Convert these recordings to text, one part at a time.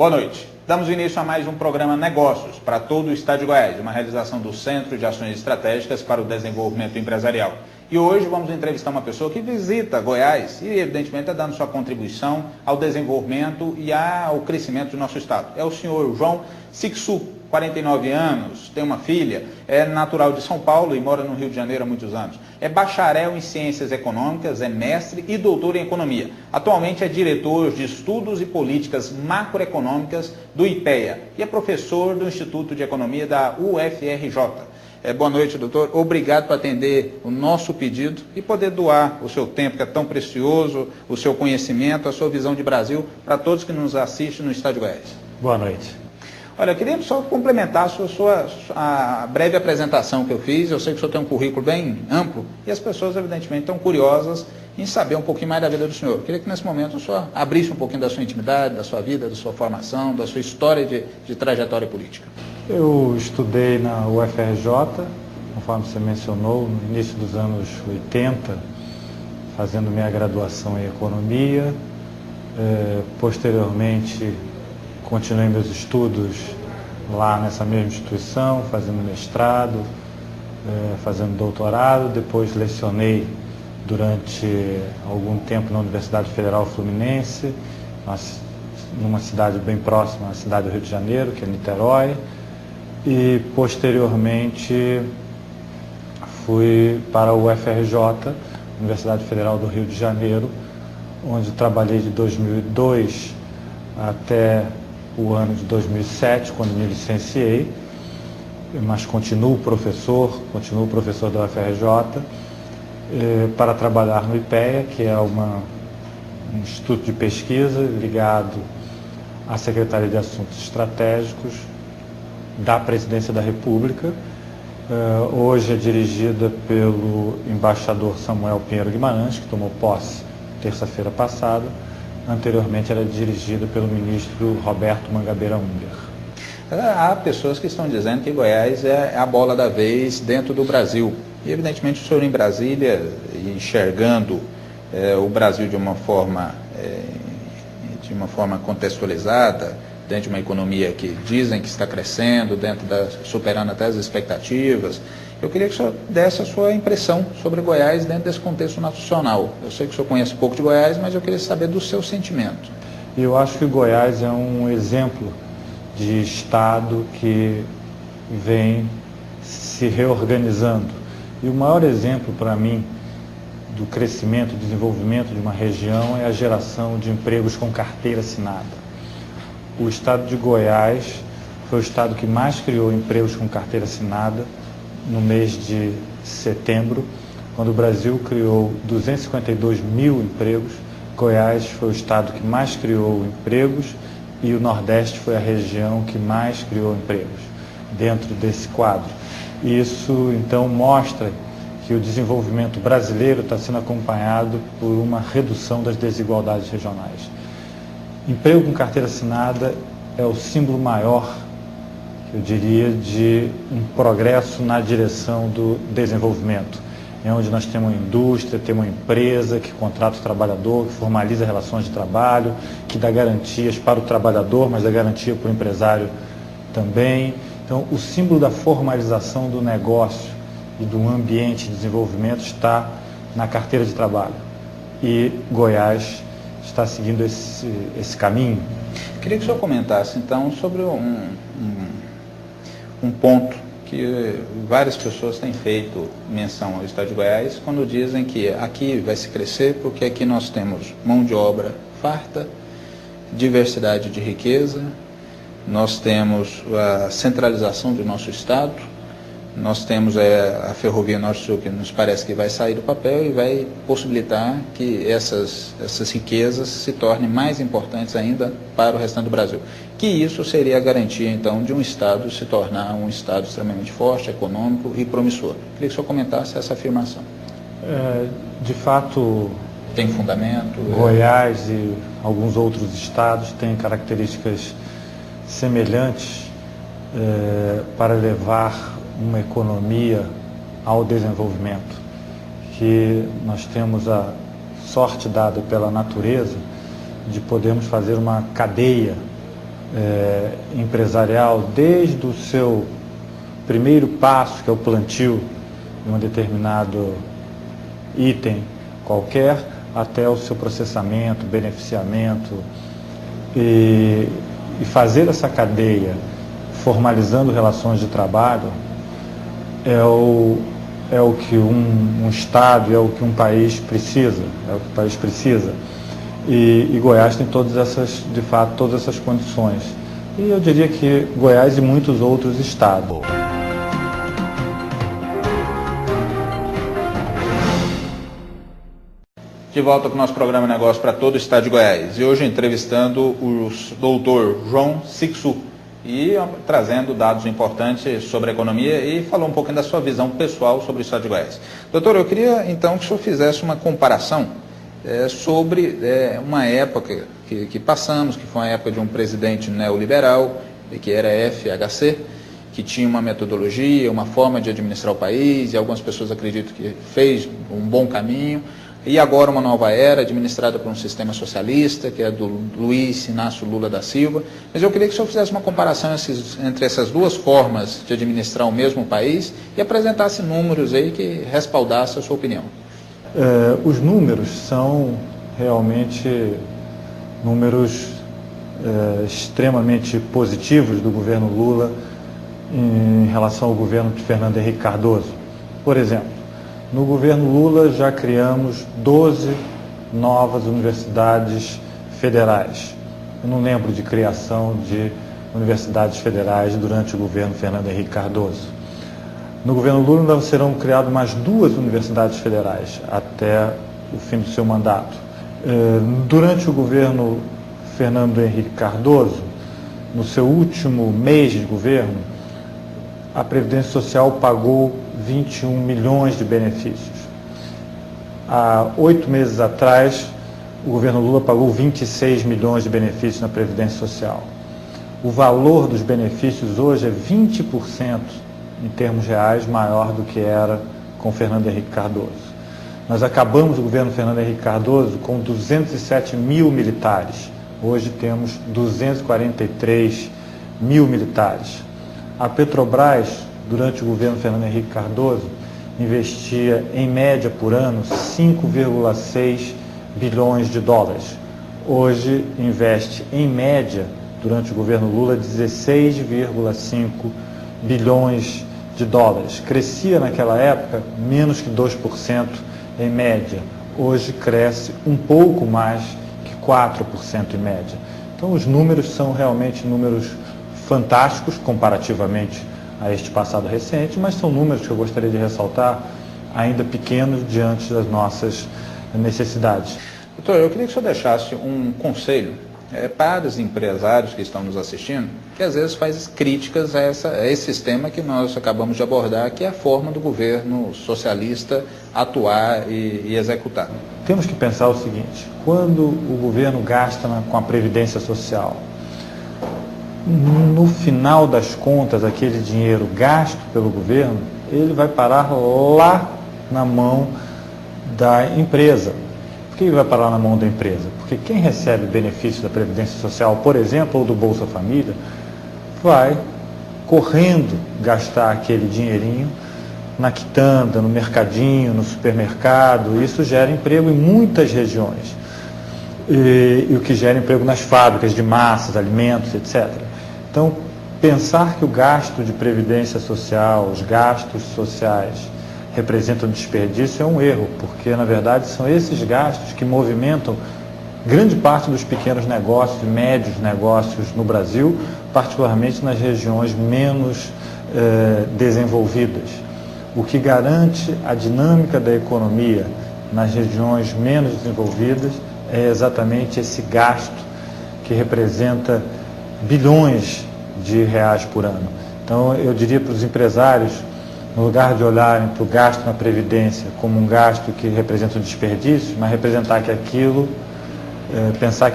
Boa noite. Damos início a mais um programa Negócios para todo o estado de Goiás, uma realização do Centro de Ações Estratégicas para o Desenvolvimento Empresarial. E hoje vamos entrevistar uma pessoa que visita Goiás e, evidentemente, está dando sua contribuição ao desenvolvimento e ao crescimento do nosso estado. É o senhor João Sixu, 49 anos, tem uma filha, é natural de São Paulo e mora no Rio de Janeiro há muitos anos. É bacharel em Ciências Econômicas, é mestre e doutor em Economia. Atualmente é diretor de Estudos e Políticas Macroeconômicas do IPEA e é professor do Instituto de Economia da UFRJ. Boa noite, doutor. Obrigado por atender o nosso pedido e poder doar o seu tempo, que é tão precioso, o seu conhecimento, a sua visão de Brasil, para todos que nos assistem no estado de Goiás. Boa noite. Olha, eu queria só complementar a breve apresentação que eu fiz. Eu sei que o senhor tem um currículo bem amplo e as pessoas, evidentemente, estão curiosas em saber um pouquinho mais da vida do senhor. Eu queria que, nesse momento, o senhor abrisse um pouquinho da sua intimidade, da sua vida, da sua formação, da sua história de trajetória política. Eu estudei na UFRJ, conforme você mencionou, no início dos anos 80, fazendo minha graduação em Economia. Posteriormente, continuei meus estudos lá nessa mesma instituição, fazendo mestrado, fazendo doutorado. Depois lecionei durante algum tempo na Universidade Federal Fluminense, numa cidade bem próxima à cidade do Rio de Janeiro, que é Niterói. E posteriormente fui para a UFRJ, Universidade Federal do Rio de Janeiro, onde trabalhei de 2002 até o ano de 2007, quando me licenciei, mas continuo professor da UFRJ, para trabalhar no IPEA, que é um instituto de pesquisa ligado à Secretaria de Assuntos Estratégicos da Presidência da República. Hoje é dirigida pelo embaixador Samuel Pinheiro Guimarães, que tomou posse terça-feira passada. Anteriormente era dirigida pelo ministro Roberto Mangabeira Unger. Há pessoas que estão dizendo que Goiás é a bola da vez dentro do Brasil. E, evidentemente, o senhor em Brasília, enxergando o Brasil de uma forma contextualizada, dentro de uma economia que dizem que está crescendo, superando até as expectativas. Eu queria que o senhor desse a sua impressão sobre Goiás dentro desse contexto nacional. Eu sei que o senhor conhece pouco de Goiás, mas eu queria saber do seu sentimento. Eu acho que Goiás é um exemplo de estado que vem se reorganizando. E o maior exemplo para mim do crescimento e desenvolvimento de uma região é a geração de empregos com carteira assinada. O estado de Goiás foi o estado que mais criou empregos com carteira assinada no mês de setembro, quando o Brasil criou 252 mil empregos. Goiás foi o estado que mais criou empregos e o Nordeste foi a região que mais criou empregos dentro desse quadro. Isso, então, mostra que o desenvolvimento brasileiro está sendo acompanhado por uma redução das desigualdades regionais. Emprego com carteira assinada é o símbolo maior, eu diria, de um progresso na direção do desenvolvimento. É onde nós temos uma indústria, temos uma empresa que contrata o trabalhador, que formaliza relações de trabalho, que dá garantias para o trabalhador, mas dá garantia para o empresário também. Então, o símbolo da formalização do negócio e do ambiente de desenvolvimento está na carteira de trabalho. E Goiás está seguindo esse caminho. Queria que o senhor comentasse, então, sobre um ponto que várias pessoas têm feito menção ao estado de Goiás quando dizem que aqui vai se crescer porque aqui nós temos mão de obra farta, diversidade de riqueza, nós temos a centralização do nosso estado, nós temos a Ferrovia Norte-Sul, que nos parece que vai sair do papel e vai possibilitar que essas riquezas se tornem mais importantes ainda para o restante do Brasil. Que isso seria a garantia, então, de um estado se tornar um estado extremamente forte, econômico e promissor. Queria que o senhor comentasse essa afirmação. De fato, tem fundamento? Goiás e alguns outros estados têm características semelhantes para levar uma economia ao desenvolvimento, que nós temos a sorte dada pela natureza de podermos fazer uma cadeia empresarial, desde o seu primeiro passo, que é o plantio de um determinado item qualquer, até o seu processamento, beneficiamento, e fazer essa cadeia formalizando relações de trabalho é o que um Estado, é o que um país precisa, E Goiás tem todas essas condições. E eu diria que Goiás e muitos outros estados. De volta com o nosso programa Negócio para todo o estado de Goiás. E hoje entrevistando o doutor João Sixu e trazendo dados importantes sobre a economia e falou um pouquinho da sua visão pessoal sobre o estado de Goiás. Doutor, eu queria então que o senhor fizesse uma comparação sobre uma época que passamos, que foi a época de um presidente neoliberal, que era FHC, que tinha uma metodologia, uma forma de administrar o país, e algumas pessoas acreditam que fez um bom caminho. E agora uma nova era, administrada por um sistema socialista, que é do Luiz Inácio Lula da Silva. Mas eu queria que o senhor fizesse uma comparação entre essas duas formas de administrar o mesmo país e apresentasse números aí que respaldassem a sua opinião. Os números são realmente números extremamente positivos do governo Lula em relação ao governo de Fernando Henrique Cardoso. Por exemplo, no governo Lula já criamos 12 novas universidades federais. Eu não lembro de criação de universidades federais durante o governo Fernando Henrique Cardoso. No governo Lula serão criadas mais 2 universidades federais até o fim do seu mandato. Durante o governo Fernando Henrique Cardoso, no seu último mês de governo, a Previdência Social pagou 21 milhões de benefícios. Há 8 meses atrás, o governo Lula pagou 26 milhões de benefícios na Previdência Social. O valor dos benefícios hoje é 20%, em termos reais, maior do que era com Fernando Henrique Cardoso. Nós acabamos o governo Fernando Henrique Cardoso com 207 mil militares. Hoje temos 243 mil militares. A Petrobras, durante o governo Fernando Henrique Cardoso, investia em média por ano 5,6 bilhões de dólares. Hoje investe em média, durante o governo Lula, 16,5 bilhões de dólares. Crescia naquela época menos que 2% em média. Hoje cresce um pouco mais que 4% em média. Então os números são realmente números fantásticos comparativamente a este passado recente, mas são números que eu gostaria de ressaltar ainda pequenos diante das nossas necessidades. Doutor, eu queria que o senhor deixasse um conselho para os empresários que estão nos assistindo, que às vezes faz críticas a esse sistema que nós acabamos de abordar, que é a forma do governo socialista atuar e executar. Temos que pensar o seguinte: quando o governo gasta com a Previdência Social, no final das contas, aquele dinheiro gasto pelo governo, ele vai parar lá na mão da empresa. Por que ele vai parar na mão da empresa? Porque quem recebe benefício da Previdência Social, por exemplo, ou do Bolsa Família, vai correndo gastar aquele dinheirinho na quitanda, no mercadinho, no supermercado. Isso gera emprego em muitas regiões. E o que gera emprego nas fábricas de massas, alimentos, etc. Então, pensar que o gasto de previdência social, os gastos sociais, representam desperdício é um erro, porque, na verdade, são esses gastos que movimentam grande parte dos pequenos negócios, médios negócios no Brasil, particularmente nas regiões menos desenvolvidas. O que garante a dinâmica da economia nas regiões menos desenvolvidas é exatamente esse gasto que representa bilhões de reais por ano. Então, eu diria para os empresários, no lugar de olharem para o gasto na Previdência como um gasto que representa um desperdício, mas pensar que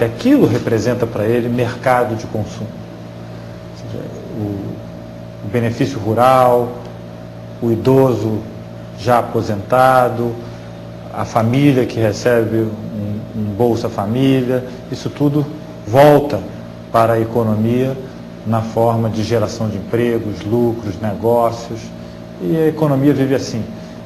aquilo representa para ele mercado de consumo. Ou seja, o benefício rural, o idoso já aposentado, a família que recebe um Bolsa Família, isso tudo volta para a economia na forma de geração de empregos, lucros, negócios. E a economia vive assim.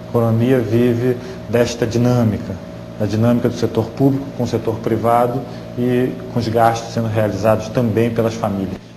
A economia vive desta dinâmica, a dinâmica do setor público com o setor privado e com os gastos sendo realizados também pelas famílias.